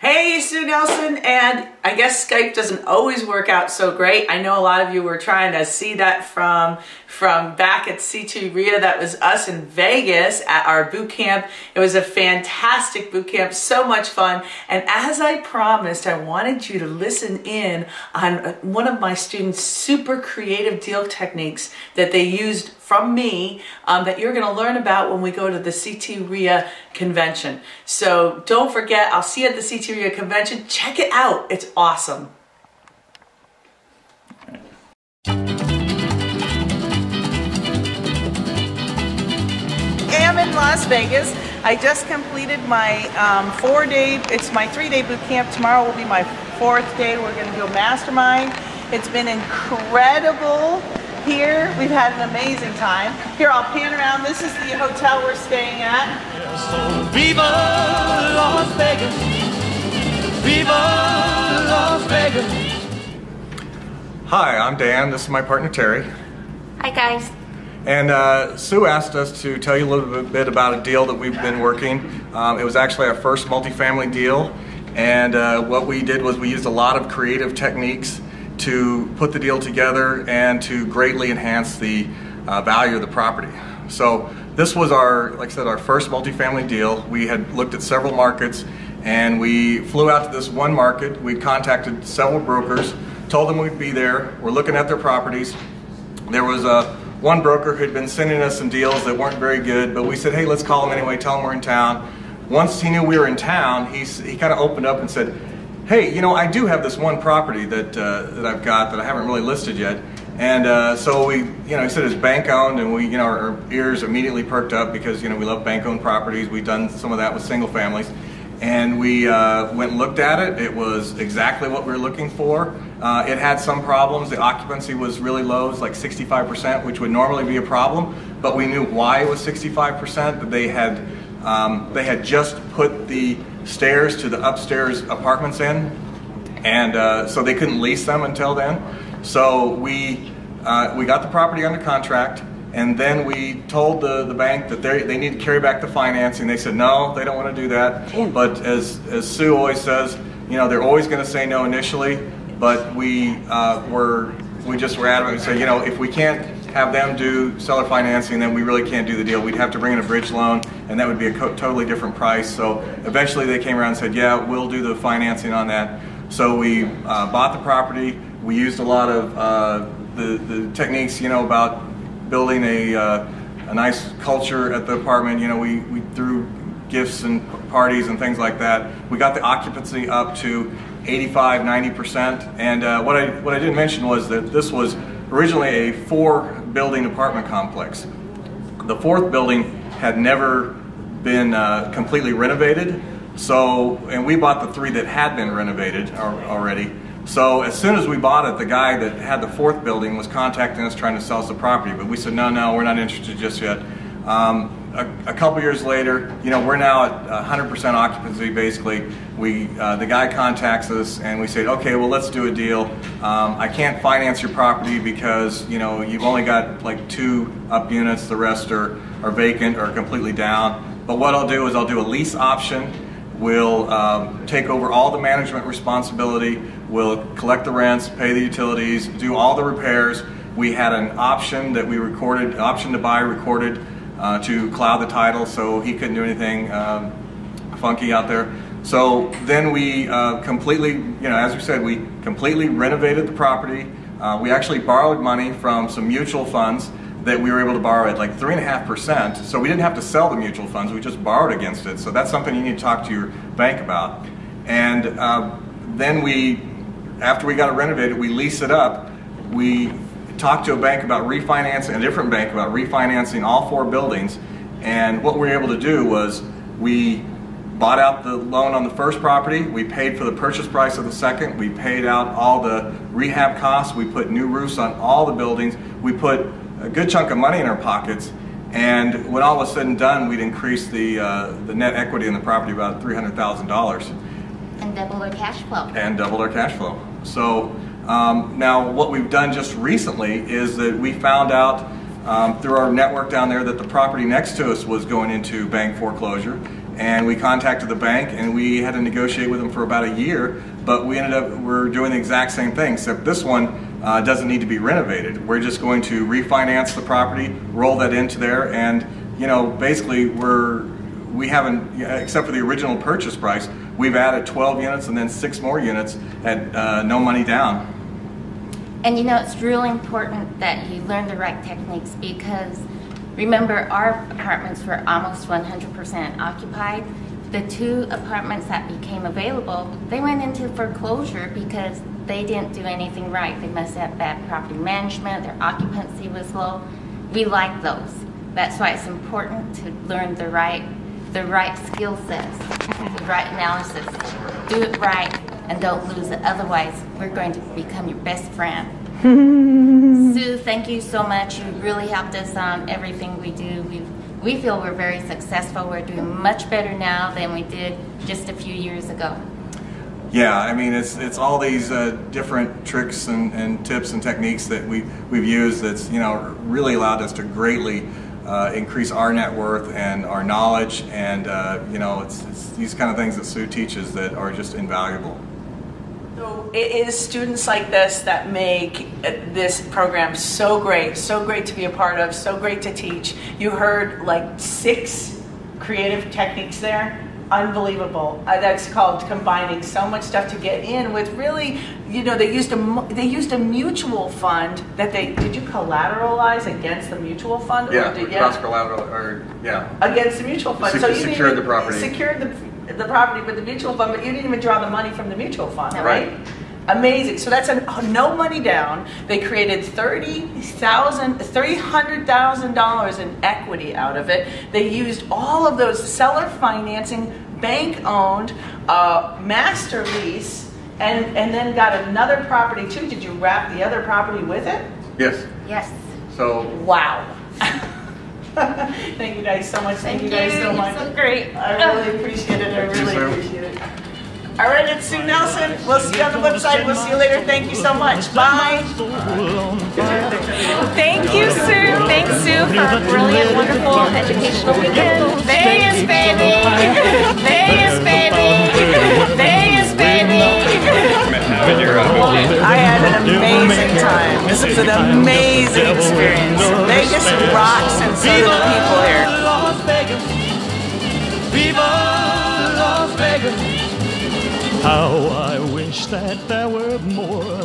Hey, Sue Nelson, and I guess Skype doesn't always work out so great. I know a lot of you were trying to see that from back at ctreia. That was us in Vegas at our boot camp. It was a fantastic boot camp, so much fun. And as I promised, I wanted you to listen in on one of my students' super creative deal techniques that they used from me that you're going to learn about when we go to the ctreia convention. So don't forget, I'll see you at the ctreia convention. Check it out. It's awesome. I'm in Las Vegas. I just completed my it's my 3-day boot camp. Tomorrow will be my 4th day. We're going to do a mastermind. It's been incredible here. We've had an amazing time. Here, I'll pan around. This is the hotel we're staying at. So Viva Las Vegas! Viva Las Vegas! Hi, I'm Dan. This is my partner Terry. Hi guys. And Sue asked us to tell you a little bit about a deal that we've been working. It was actually our first multifamily deal, and what we did was we used a lot of creative techniques to put the deal together and to greatly enhance the value of the property. So this was our, like I said, our first multifamily deal. We had looked at several markets, and we flew out to this one market. We contacted several brokers, told them we'd be there. We're looking at their properties. There was one broker who had been sending us some deals that weren't very good, but we said, hey, let's call him anyway, tell him we're in town. Once he knew we were in town, he kind of opened up and said, hey, you know, I do have this one property that I've got that I haven't really listed yet. And so we, he said it's bank owned, and we, our ears immediately perked up because, we love bank owned properties. We've done some of that with single families. And we went and looked at it. It was exactly what we were looking for. It had some problems. The occupancy was really low. It was like 65%, which would normally be a problem. But we knew why it was 65%. That they had just put the stairs to the upstairs apartments in, and so they couldn't lease them until then. So we got the property under contract. And then we told the bank that they need to carry back the financing. They said no, they don't want to do that. But as Sue always says, they're always going to say no initially. But we just were adamant and said, if we can't have them do seller financing, then we really can't do the deal. We'd have to bring in a bridge loan, and that would be a totally different price. So eventually they came around and said, yeah, we'll do the financing on that. So we bought the property. We used a lot of the techniques, about building a nice culture at the apartment. We threw gifts and parties and things like that. We got the occupancy up to 85–90%. And what I didn't mention was that this was originally a 4-building apartment complex. The 4th building had never been completely renovated. And we bought the 3 that had been renovated already. So as soon as we bought it, the guy that had the 4th building was contacting us trying to sell us the property, but we said, no, we're not interested just yet. A couple years later, we're now at 100% occupancy basically. The guy contacts us and we say, okay, well, let's do a deal. I can't finance your property because, you've only got like 2 up units, the rest are vacant or completely down. But what I'll do is I'll do a lease option. We'll take over all the management responsibility. We'll collect the rents, pay the utilities, do all the repairs. We had an option that we recorded, option to buy recorded to cloud the title, so he couldn't do anything funky out there. So then we completely, as we said, we completely renovated the property. We actually borrowed money from some mutual funds that we were able to borrow at like 3.5%. So we didn't have to sell the mutual funds, we just borrowed against it. So that's something you need to talk to your bank about. And then after we got it renovated, we leased it up. We talked to a bank about refinancing, a different bank about refinancing all 4 buildings. And what we were able to do was we bought out the loan on the first property, we paid for the purchase price of the second, we paid out all the rehab costs, we put new roofs on all the buildings, we put a good chunk of money in our pockets, and when all was said and done, we'd increased the net equity in the property about $300,000. And double our cash flow. And doubled our cash flow. So now what we've done just recently is that we found out through our network down there that the property next to us was going into bank foreclosure. and we contacted the bank, and we had to negotiate with them for about a year, but we're doing the exact same thing, except this one doesn't need to be renovated. We're just going to refinance the property, roll that into there, and basically we haven't, except for the original purchase price, we've added 12 units and then 6 more units at no money down. And it's really important that you learn the right techniques, because remember, our apartments were almost 100% occupied. The 2 apartments that became available, they went into foreclosure because they didn't do anything right. They must have bad property management, their occupancy was low. We like those. That's why it's important to learn the right skill sets, the right analysis. Do it right and don't lose it. Otherwise, we're going to become your best friend. Sue, thank you so much. You really helped us on everything we do. We feel we're very successful. We're doing much better now than we did just a few years ago. Yeah, I mean, it's all these different tricks and tips and techniques that we've used that's really allowed us to greatly increase our net worth and our knowledge, and it's these kind of things that Sue teaches that are just invaluable. So it is students like this that make this program so great to be a part of, so great to teach. You heard like 6 creative techniques there. Unbelievable. That's called combining so much stuff to get in with really, they used a mutual fund that did you collateralize against the mutual fund? Yeah, cross-collateral, or yeah. Against the mutual fund. So you secured the property. Secured the property with the mutual fund, but you didn't even draw the money from the mutual fund, right? Amazing. So that's no money down. They created $300,000 in equity out of it. They used all of those seller financing, bank-owned, master lease, and then got another property too. Did you wrap the other property with it? Yes. Yes. So. Wow. Thank you guys so much. Thank you guys so much. You're so great. I really appreciate it. I really appreciate it. All right, it's Sue Nelson. We'll see you on the website. We'll see you later. Thank you so much. Bye. Thank you, Sue. Thanks, Sue, for a brilliant, wonderful educational weekend. Vegas, baby! Vegas, baby! Vegas, baby! I had an amazing time. This was an amazing experience. Vegas rocks, and so do the people here. Las Vegas. Viva Las Vegas. How I wish that there were more